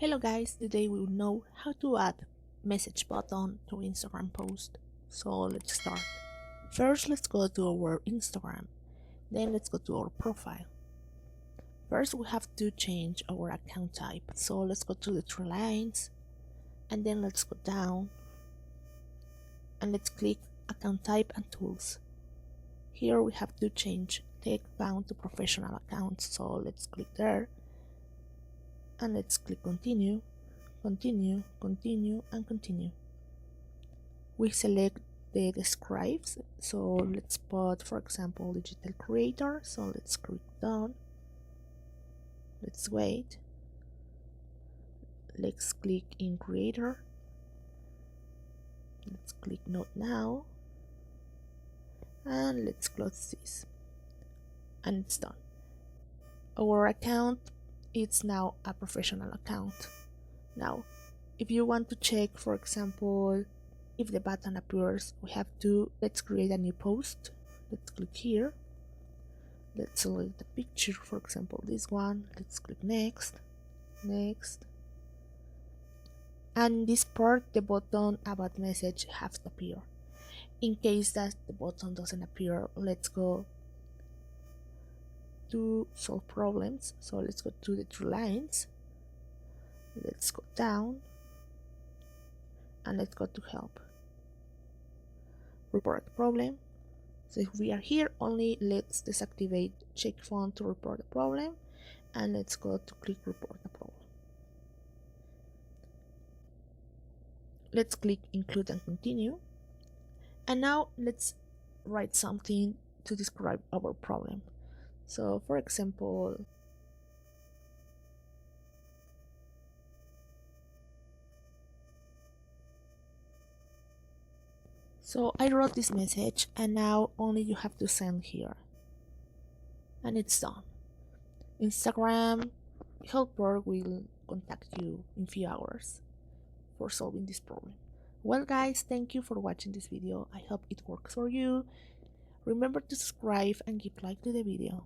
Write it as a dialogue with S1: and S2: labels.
S1: Hello guys, today we will know how to add message button to Instagram post. So let's start. First let's go to our Instagram, then let's go to our profile. First we have to change our account type, so let's go to the three lines and then let's go down and let's click account type and tools. Here we have to change the account to professional account, so let's click there and let's click continue, continue, continue, and continue. We select the describes, so let's put, for example, digital creator, so let's click done. Let's wait. Let's click in creator. Let's click not now. And let's close this. And it's done. Our account is now a professional account. Now, if you want to check, for example, if the button appears, we have to, let's create a new post. Let's click here. Let's select the picture, for example, this one. Let's click next, next. And in this part, the button about message has to appear. In case that the button doesn't appear, let's go to solve problems. So let's go to the three lines. Let's go down and let's go to help. Report the problem. So if we are here only, let's deactivate check phone to report the problem and let's go to click report the problem. Let's click include and continue. And now let's write something to describe our problem. So for example, so I wrote this message and now only you have to send here. And it's done. Instagram helper will contact you in few hours for solving this problem. Well guys, thank you for watching this video. I hope it works for you. Remember to subscribe and give like to the video.